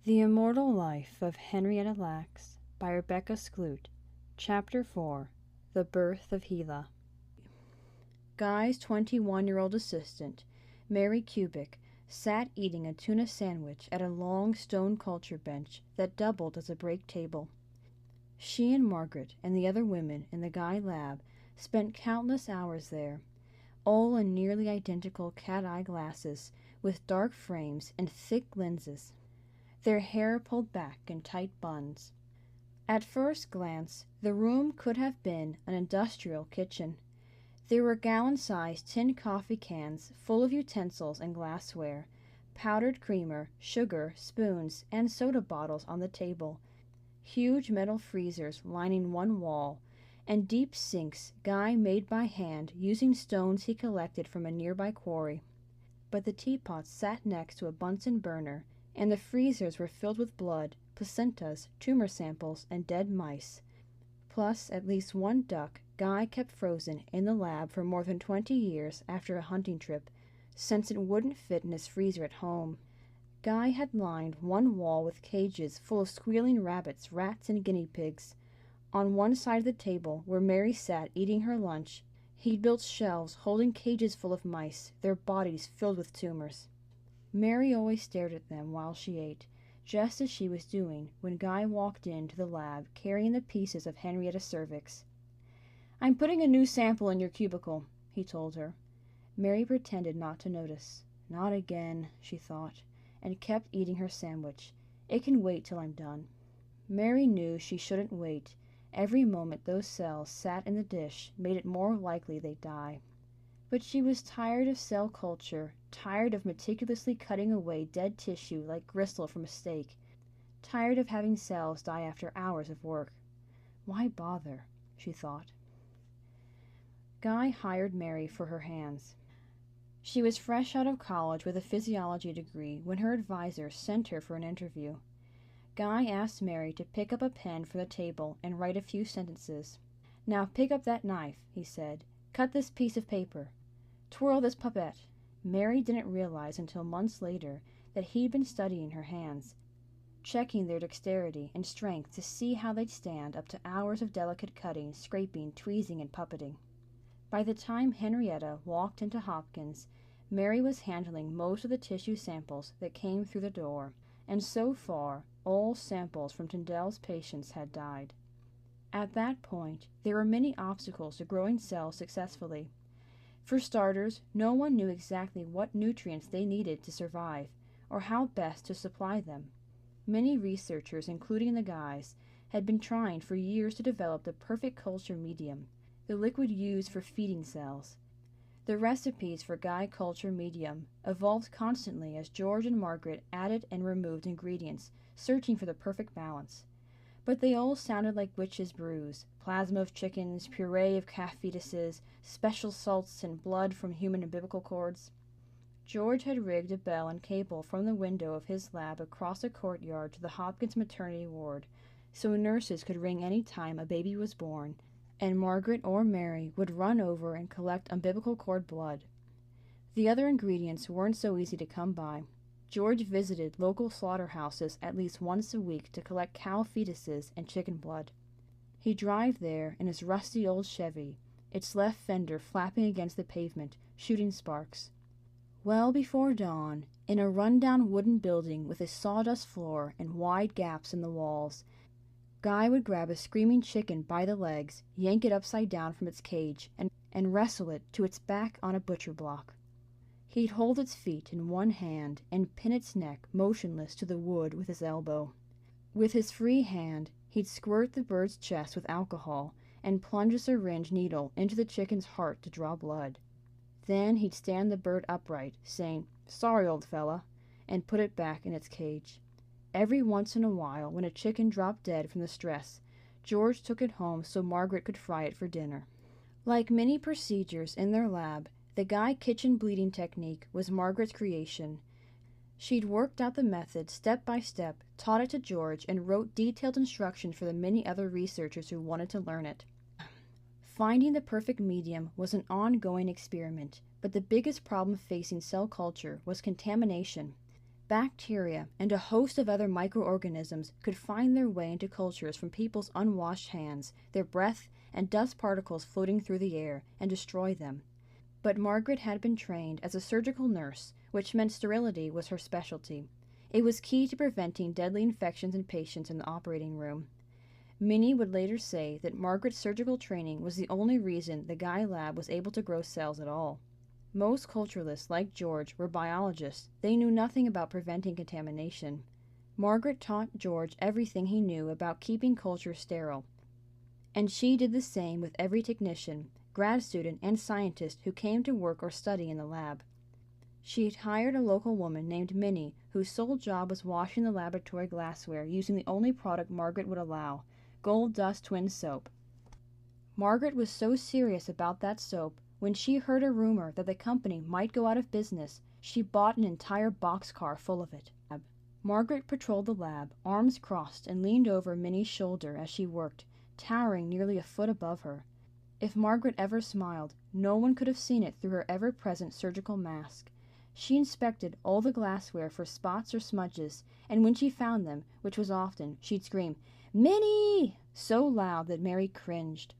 The Immortal Life of Henrietta Lacks by Rebecca Skloot. Chapter 4. The Birth of HeLa. Guy's 21-year-old assistant, Mary Cubic, sat eating a tuna sandwich at a long stone culture bench that doubled as a break table. She and Margaret and the other women in the Guy lab spent countless hours there, all in nearly identical cat-eye glasses with dark frames and thick lenses, their hair pulled back in tight buns. At first glance, the room could have been an industrial kitchen. There were gallon-sized tin coffee cans full of utensils and glassware, powdered creamer, sugar, spoons, and soda bottles on the table, huge metal freezers lining one wall, and deep sinks Guy made by hand using stones he collected from a nearby quarry. But the teapots sat next to a Bunsen burner, and the freezers were filled with blood, placentas, tumor samples, and dead mice, plus at least one duck Guy kept frozen in the lab for more than 20 years after a hunting trip, since it wouldn't fit in his freezer at home. Guy had lined one wall with cages full of squealing rabbits, rats, and guinea pigs. On one side of the table, where Mary sat eating her lunch, he'd built shelves holding cages full of mice, their bodies filled with tumors. Mary always stared at them while she ate, just as she was doing when Guy walked into the lab carrying the pieces of Henrietta's cervix. "I'm putting a new sample in your cubicle," he told her. Mary pretended not to notice. "Not again," she thought, and kept eating her sandwich. "It can wait till I'm done." Mary knew she shouldn't wait. Every moment those cells sat in the dish made it more likely they'd die. But she was tired of cell culture, tired of meticulously cutting away dead tissue like gristle from a steak, tired of having cells die after hours of work. Why bother? She thought. Guy hired Mary for her hands. She was fresh out of college with a physiology degree when her advisor sent her for an interview. Guy asked Mary to pick up a pen from the table and write a few sentences. "Now pick up that knife," he said. "Cut this piece of paper. Twirl this puppet." Mary didn't realize until months later that he'd been studying her hands, checking their dexterity and strength to see how they'd stand up to hours of delicate cutting, scraping, tweezing, and puppeting. By the time Henrietta walked into Hopkins, Mary was handling most of the tissue samples that came through the door, and so far, all samples from Tyndall's patients had died. At that point, there were many obstacles to growing cells successfully. For starters, no one knew exactly what nutrients they needed to survive, or how best to supply them. Many researchers, including the Guys, had been trying for years to develop the perfect culture medium, the liquid used for feeding cells. The recipes for Guy culture medium evolved constantly as George and Margaret added and removed ingredients, searching for the perfect balance. But they all sounded like witches' brews: plasma of chickens, puree of calf fetuses, special salts, and blood from human umbilical cords. George had rigged a bell and cable from the window of his lab across a courtyard to the Hopkins maternity ward, so nurses could ring any time a baby was born, and Margaret or Mary would run over and collect umbilical cord blood. The other ingredients weren't so easy to come by. George visited local slaughterhouses at least once a week to collect cow fetuses and chicken blood. He'd drive there in his rusty old Chevy, its left fender flapping against the pavement, shooting sparks. Well before dawn, in a run-down wooden building with a sawdust floor and wide gaps in the walls, Guy would grab a screaming chicken by the legs, yank it upside down from its cage, and wrestle it to its back on a butcher block. He'd hold its feet in one hand and pin its neck motionless to the wood with his elbow. With his free hand, he'd squirt the bird's chest with alcohol and plunge a syringe needle into the chicken's heart to draw blood. Then he'd stand the bird upright, saying, "Sorry, old fella," and put it back in its cage. Every once in a while, when a chicken dropped dead from the stress, George took it home so Margaret could fry it for dinner. Like many procedures in their lab, the Guy kitchen bleeding technique was Margaret's creation. She'd worked out the method step by step, taught it to George, and wrote detailed instructions for the many other researchers who wanted to learn it. Finding the perfect medium was an ongoing experiment, but the biggest problem facing cell culture was contamination. Bacteria and a host of other microorganisms could find their way into cultures from people's unwashed hands, their breath and dust particles floating through the air, and destroy them. But Margaret had been trained as a surgical nurse, which meant sterility was her specialty. It was key to preventing deadly infections in patients in the operating room. Minnie would later say that Margaret's surgical training was the only reason the Guy lab was able to grow cells at all. Most culturalists, like George, were biologists. They knew nothing about preventing contamination. Margaret taught George everything he knew about keeping cultures sterile, and she did the same with every technician, grad student, and scientist who came to work or study in the lab. She had hired a local woman named Minnie, whose sole job was washing the laboratory glassware using the only product Margaret would allow, Gold Dust Twin soap. Margaret was so serious about that soap, when she heard a rumor that the company might go out of business, she bought an entire boxcar full of it. Margaret patrolled the lab, arms crossed, and leaned over Minnie's shoulder as she worked, towering nearly a foot above her. If Margaret ever smiled, no one could have seen it through her ever-present surgical mask. She inspected all the glassware for spots or smudges, and when she found them, which was often, she'd scream, "Minnie!" so loud that Mary cringed.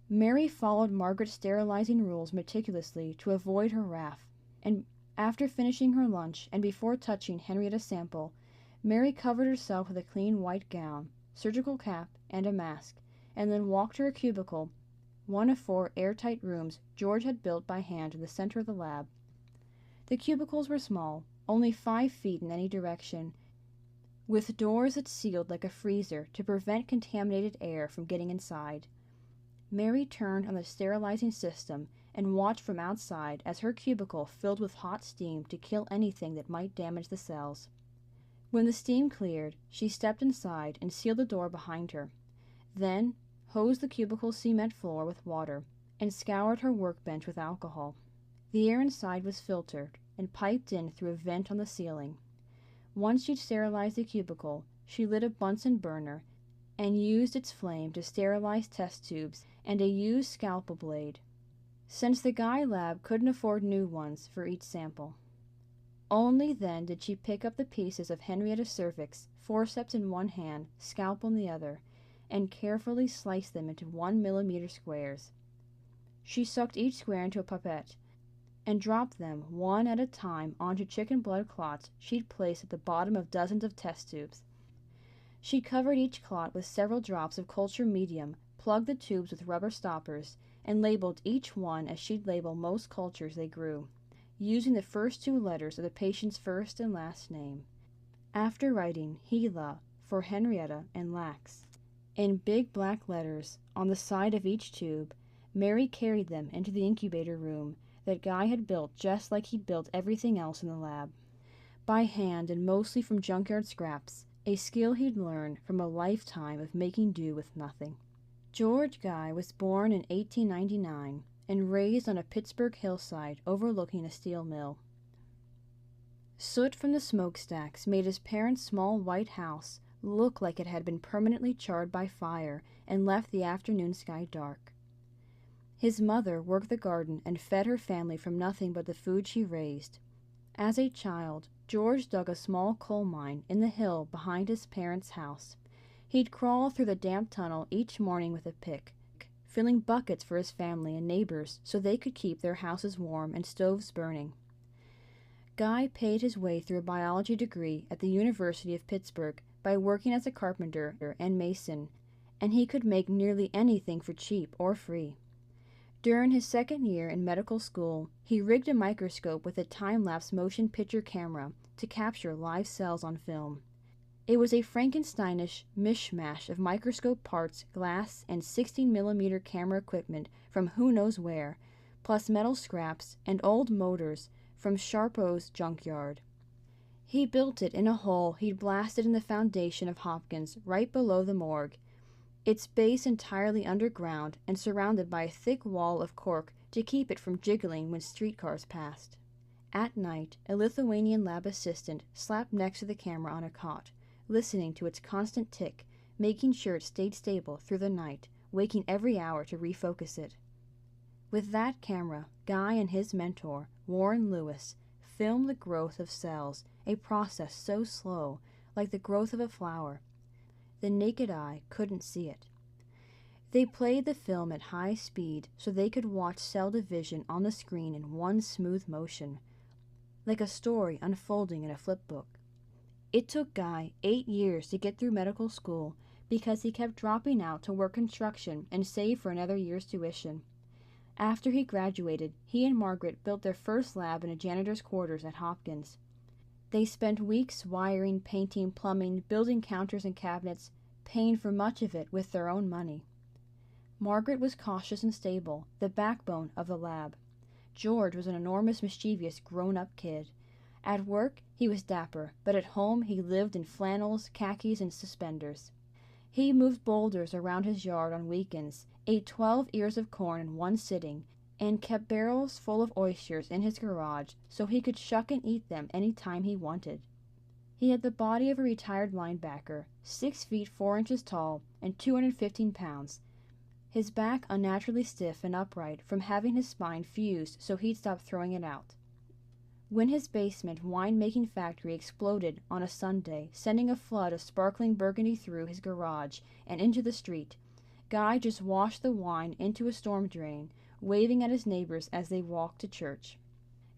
Mary followed Margaret's sterilizing rules meticulously to avoid her wrath, and after finishing her lunch and before touching Henrietta's sample, Mary covered herself with a clean white gown, surgical cap, and a mask, and then walked to her cubicle, one of 4 airtight rooms George had built by hand in the center of the lab. The cubicles were small, only 5 feet in any direction, with doors that sealed like a freezer to prevent contaminated air from getting inside. Mary turned on the sterilizing system and watched from outside as her cubicle filled with hot steam to kill anything that might damage the cells. When the steam cleared, she stepped inside and sealed the door behind her. Then hosed the cubicle's cement floor with water and scoured her workbench with alcohol. The air inside was filtered and piped in through a vent on the ceiling. Once she'd sterilized the cubicle, she lit a Bunsen burner and used its flame to sterilize test tubes and a used scalpel blade, since the Guy lab couldn't afford new ones for each sample. Only then did she pick up the pieces of Henrietta's cervix, forceps in one hand, scalpel in the other, and carefully slice them into 1-millimeter squares. She sucked each square into a pipette and dropped them one at a time onto chicken blood clots she'd placed at the bottom of dozens of test tubes. She covered each clot with several drops of culture medium, plugged the tubes with rubber stoppers, and labeled each one as she'd label most cultures they grew, using the first 2 letters of the patient's first and last name. After writing HeLa for Henrietta and Lax in big black letters on the side of each tube, Mary carried them into the incubator room that Guy had built just like he'd built everything else in the lab, by hand and mostly from junkyard scraps, a skill he'd learned from a lifetime of making do with nothing. George Guy was born in 1899 and raised on a Pittsburgh hillside overlooking a steel mill. Soot from the smokestacks made his parents' small white house look like it had been permanently charred by fire and left the afternoon sky dark. His mother worked the garden and fed her family from nothing but the food she raised. As a child, George dug a small coal mine in the hill behind his parents' house. He'd crawl through the damp tunnel each morning with a pick, filling buckets for his family and neighbors so they could keep their houses warm and stoves burning. Guy paid his way through a biology degree at the University of Pittsburgh by working as a carpenter and mason, and he could make nearly anything for cheap or free. During his second year in medical school, he rigged a microscope with a time-lapse motion picture camera to capture live cells on film. It was a Frankensteinish mishmash of microscope parts, glass, and 16-millimeter camera equipment from who knows where, plus metal scraps and old motors from Sharpo's junkyard. He built it in a hole he'd blasted in the foundation of Hopkins right below the morgue, its base entirely underground and surrounded by a thick wall of cork to keep it from jiggling when streetcars passed. At night, a Lithuanian lab assistant slept next to the camera on a cot, listening to its constant tick, making sure it stayed stable through the night, waking every hour to refocus it. With that camera, Guy and his mentor, Warren Lewis, filmed the growth of cells a process so slow, like the growth of a flower, the naked eye couldn't see it. They played the film at high speed so they could watch cell division on the screen in one smooth motion, like a story unfolding in a flipbook. It took Guy 8 years to get through medical school because he kept dropping out to work construction and save for another year's tuition. After he graduated, he and Margaret built their first lab in a janitor's quarters at Hopkins. They spent weeks wiring, painting, plumbing, building counters and cabinets, paying for much of it with their own money. Margaret was cautious and stable, the backbone of the lab. George was an enormous, mischievous, grown-up kid. At work, he was dapper, but at home he lived in flannels, khakis, and suspenders. He moved boulders around his yard on weekends, ate 12 ears of corn in one sitting, and kept barrels full of oysters in his garage so he could shuck and eat them any time he wanted. He had the body of a retired linebacker, 6 feet 4 inches tall and 215 pounds. His back unnaturally stiff and upright from having his spine fused so he'd stop throwing it out. When his basement wine-making factory exploded on a Sunday, sending a flood of sparkling burgundy through his garage and into the street, Guy just washed the wine into a storm drain, waving at his neighbors as they walked to church.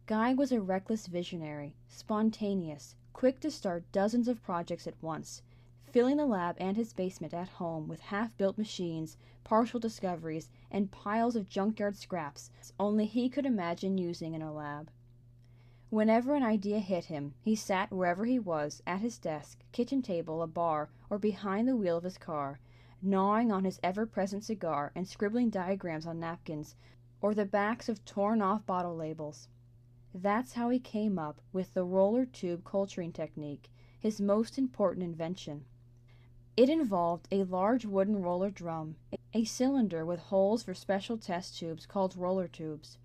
Guy was a reckless visionary, spontaneous, quick to start dozens of projects at once, filling the lab and his basement at home with half-built machines, partial discoveries, and piles of junkyard scraps only he could imagine using in a lab. Whenever an idea hit him, he sat wherever he was, at his desk, kitchen table, a bar, or behind the wheel of his car, gnawing on his ever-present cigar and scribbling diagrams on napkins or the backs of torn-off bottle labels. That's how he came up with the roller tube culturing technique, his most important invention. It involved a large wooden roller drum, a cylinder with holes for special test tubes called roller tubes.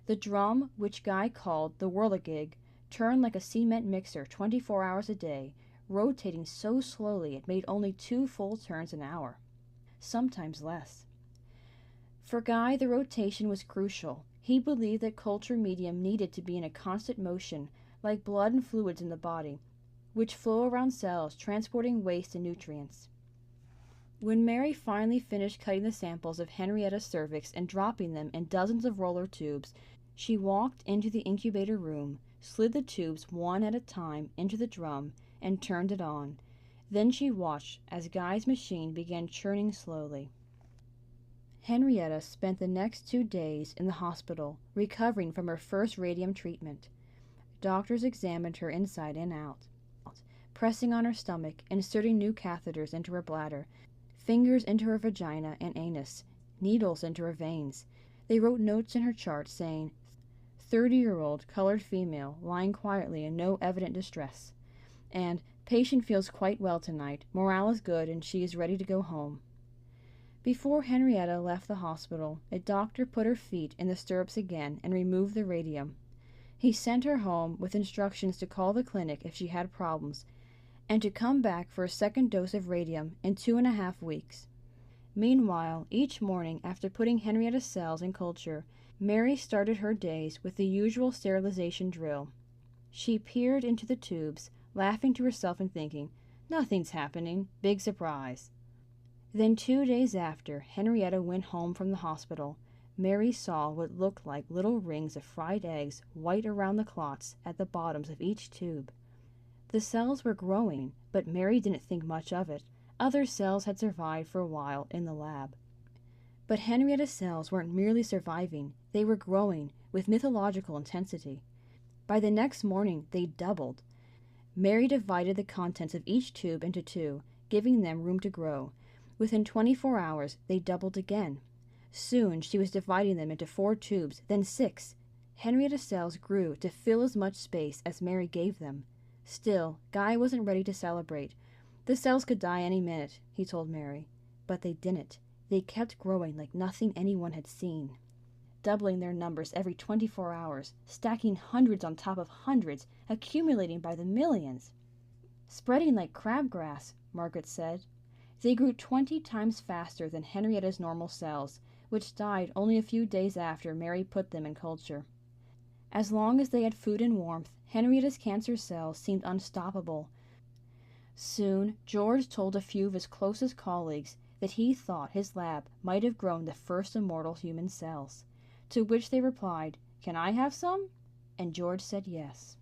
The drum, which Guy called the whirligig, turned like a cement mixer 24 hours a day, rotating so slowly it made only 2 full turns an hour, sometimes less. For Guy, the rotation was crucial. He believed that culture medium needed to be in a constant motion, like blood and fluids in the body, which flow around cells, transporting waste and nutrients. When Mary finally finished cutting the samples of Henrietta's cervix and dropping them in dozens of roller tubes, she walked into the incubator room, slid the tubes one at a time into the drum, and turned it on. Then she watched as Guy's machine began churning slowly. Henrietta spent the next 2 days in the hospital, recovering from her first radium treatment. Doctors examined her inside and out, pressing on her stomach, inserting new catheters into her bladder, fingers into her vagina and anus, needles into her veins. They wrote notes in her chart saying, 30-year-old colored female lying quietly in no evident distress, and patient feels quite well tonight, morale is good, and she is ready to go home. Before Henrietta left the hospital, a doctor put her feet in the stirrups again and removed the radium. He sent her home with instructions to call the clinic if she had problems, and to come back for a second dose of radium in 2.5 weeks. Meanwhile, each morning after putting Henrietta's cells in culture, Mary started her days with the usual sterilization drill. She peered into the tubes, laughing to herself and thinking, "Nothing's happening. Big surprise." Then 2 days after Henrietta went home from the hospital, Mary saw what looked like little rings of fried eggs white around the clots at the bottoms of each tube. The cells were growing, but Mary didn't think much of it. Other cells had survived for a while in the lab. But Henrietta's cells weren't merely surviving, they were growing with mythological intensity. By the next morning, they doubled. Mary divided the contents of each tube into 2, giving them room to grow. Within 24 hours, they doubled again. Soon, she was dividing them into 4 tubes, then 6. Henrietta's cells grew to fill as much space as Mary gave them. Still, Guy wasn't ready to celebrate. The cells could die any minute, he told Mary. But they didn't. They kept growing like nothing anyone had seen, doubling their numbers every 24 hours, stacking hundreds on top of hundreds, accumulating by the millions. "Spreading like crabgrass," Margaret said. They grew 20 times faster than Henrietta's normal cells, which died only a few days after Mary put them in culture. As long as they had food and warmth, Henrietta's cancer cells seemed unstoppable. Soon, George told a few of his closest colleagues that he thought his lab might have grown the first immortal human cells, to which they replied, "Can I have some?" And George said yes.